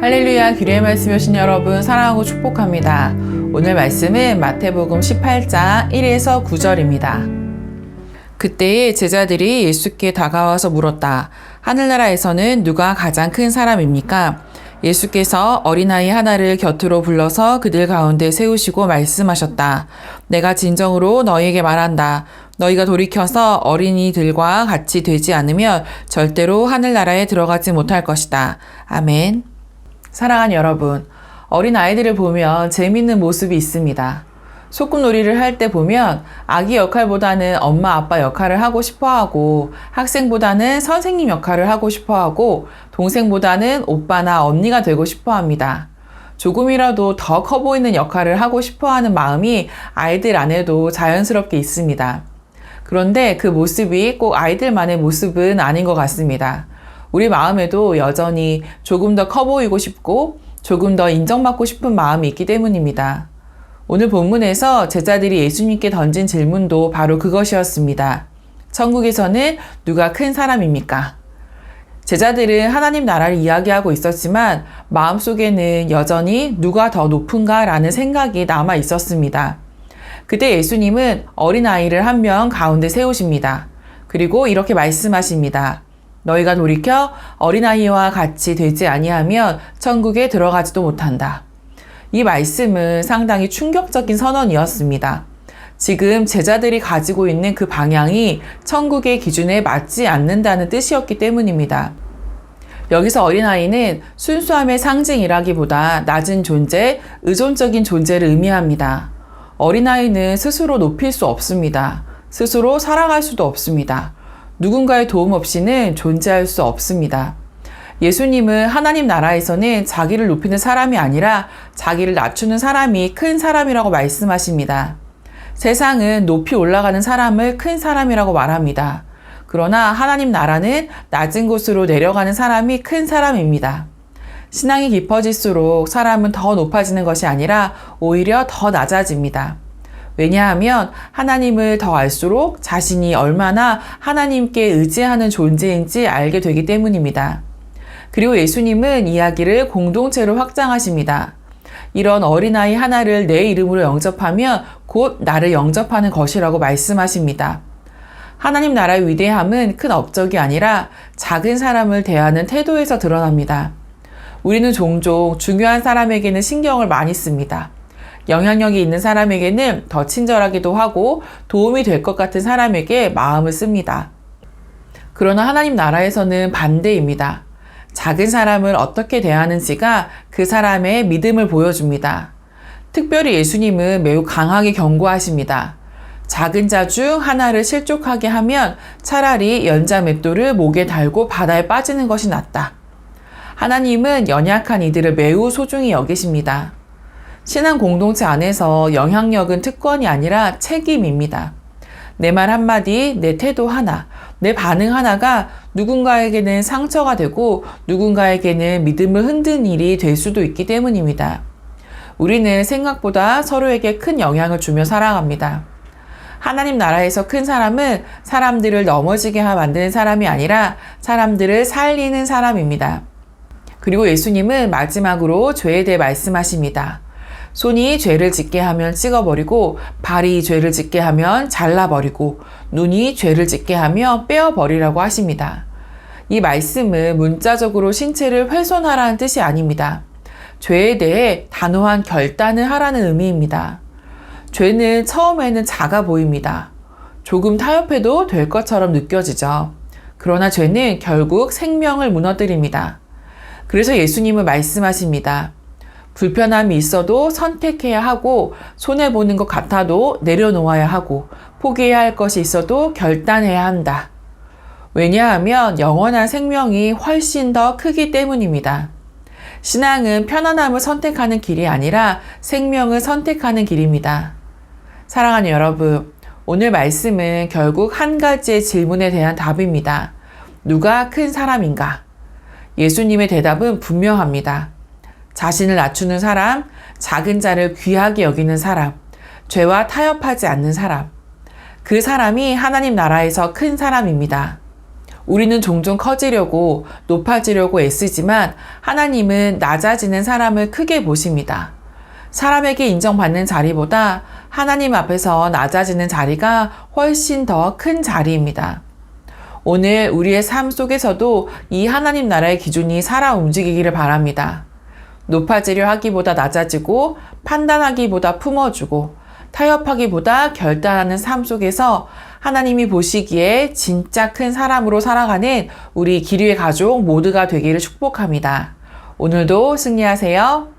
할렐루야, 귀리의 말씀 오신 여러분 사랑하고 축복합니다. 오늘 말씀은 마태복음 18장 1에서 9절입니다. 그때에 제자들이 예수께 다가와서 물었다. 하늘나라에서는 누가 가장 큰 사람입니까? 예수께서 어린아이 하나를 곁으로 불러서 그들 가운데 세우시고 말씀하셨다. 내가 진정으로 너희에게 말한다. 너희가 돌이켜서 어린이들과 같이 되지 않으면 절대로 하늘나라에 들어가지 못할 것이다. 아멘. 사랑하는 여러분, 어린아이들을 보면 재밌는 모습이 있습니다. 소꿉놀이를 할 때 보면 아기 역할보다는 엄마 아빠 역할을 하고 싶어하고, 학생보다는 선생님 역할을 하고 싶어하고, 동생보다는 오빠나 언니가 되고 싶어합니다. 조금이라도 더 커 보이는 역할을 하고 싶어하는 마음이 아이들 안에도 자연스럽게 있습니다. 그런데 그 모습이 꼭 아이들만의 모습은 아닌 것 같습니다. 우리 마음에도 여전히 조금 더 커 보이고 싶고 조금 더 인정받고 싶은 마음이 있기 때문입니다. 오늘 본문에서 제자들이 예수님께 던진 질문도 바로 그것이었습니다. 천국에서는 누가 큰 사람입니까? 제자들은 하나님 나라를 이야기하고 있었지만 마음속에는 여전히 누가 더 높은가 라는 생각이 남아 있었습니다. 그때 예수님은 어린아이를 한 명 가운데 세우십니다. 그리고 이렇게 말씀하십니다. 너희가 돌이켜 어린아이와 같이 되지 아니하면 천국에 들어가지도 못한다. 이 말씀은 상당히 충격적인 선언이었습니다. 지금 제자들이 가지고 있는 그 방향이 천국의 기준에 맞지 않는다는 뜻이었기 때문입니다. 여기서 어린아이는 순수함의 상징이라기보다 낮은 존재, 의존적인 존재를 의미합니다. 어린아이는 스스로 높일 수 없습니다. 스스로 살아갈 수도 없습니다. 누군가의 도움 없이는 존재할 수 없습니다. 예수님은 하나님 나라에서는 자기를 높이는 사람이 아니라 자기를 낮추는 사람이 큰 사람이라고 말씀하십니다. 세상은 높이 올라가는 사람을 큰 사람이라고 말합니다. 그러나 하나님 나라는 낮은 곳으로 내려가는 사람이 큰 사람입니다. 신앙이 깊어질수록 사람은 더 높아지는 것이 아니라 오히려 더 낮아집니다. 왜냐하면 하나님을 더 알수록 자신이 얼마나 하나님께 의지하는 존재인지 알게 되기 때문입니다. 그리고 예수님은 이야기를 공동체로 확장하십니다. 이런 어린아이 하나를 내 이름으로 영접하면 곧 나를 영접하는 것이라고 말씀하십니다. 하나님 나라의 위대함은 큰 업적이 아니라 작은 사람을 대하는 태도에서 드러납니다. 우리는 종종 중요한 사람에게는 신경을 많이 씁니다. 영향력이 있는 사람에게는 더 친절하기도 하고 도움이 될 것 같은 사람에게 마음을 씁니다. 그러나 하나님 나라에서는 반대입니다. 작은 사람을 어떻게 대하는지가 그 사람의 믿음을 보여줍니다. 특별히 예수님은 매우 강하게 경고하십니다. 작은 자 중 하나를 실족하게 하면 차라리 연자 맷돌을 목에 달고 바다에 빠지는 것이 낫다. 하나님은 연약한 이들을 매우 소중히 여기십니다. 신앙 공동체 안에서 영향력은 특권이 아니라 책임입니다. 내 말 한마디, 내 태도 하나, 내 반응 하나가 누군가에게는 상처가 되고 누군가에게는 믿음을 흔든 일이 될 수도 있기 때문입니다. 우리는 생각보다 서로에게 큰 영향을 주며 살아갑니다. 하나님 나라에서 큰 사람은 사람들을 넘어지게 만드는 사람이 아니라 사람들을 살리는 사람입니다. 그리고 예수님은 마지막으로 죄에 대해 말씀하십니다. 손이 죄를 짓게 하면 찍어버리고, 발이 죄를 짓게 하면 잘라버리고, 눈이 죄를 짓게 하면 빼어버리라고 하십니다. 이 말씀은 문자적으로 신체를 훼손하라는 뜻이 아닙니다. 죄에 대해 단호한 결단을 하라는 의미입니다. 죄는 처음에는 작아 보입니다. 조금 타협해도 될 것처럼 느껴지죠. 그러나 죄는 결국 생명을 무너뜨립니다. 그래서 예수님은 말씀하십니다. 불편함이 있어도 선택해야 하고, 손해보는 것 같아도 내려놓아야 하고, 포기해야 할 것이 있어도 결단해야 한다. 왜냐하면 영원한 생명이 훨씬 더 크기 때문입니다. 신앙은 편안함을 선택하는 길이 아니라 생명을 선택하는 길입니다. 사랑하는 여러분, 오늘 말씀은 결국 한 가지의 질문에 대한 답입니다. 누가 큰 사람인가? 예수님의 대답은 분명합니다. 자신을 낮추는 사람, 작은 자를 귀하게 여기는 사람, 죄와 타협하지 않는 사람. 그 사람이 하나님 나라에서 큰 사람입니다. 우리는 종종 커지려고 높아지려고 애쓰지만 하나님은 낮아지는 사람을 크게 보십니다. 사람에게 인정받는 자리보다 하나님 앞에서 낮아지는 자리가 훨씬 더 큰 자리입니다. 오늘 우리의 삶 속에서도 이 하나님 나라의 기준이 살아 움직이기를 바랍니다. 높아지려 하기보다 낮아지고 판단하기보다 품어주고 타협하기보다 결단하는 삶 속에서 하나님이 보시기에 진짜 큰 사람으로 살아가는 우리 기류의 가족 모두가 되기를 축복합니다. 오늘도 승리하세요.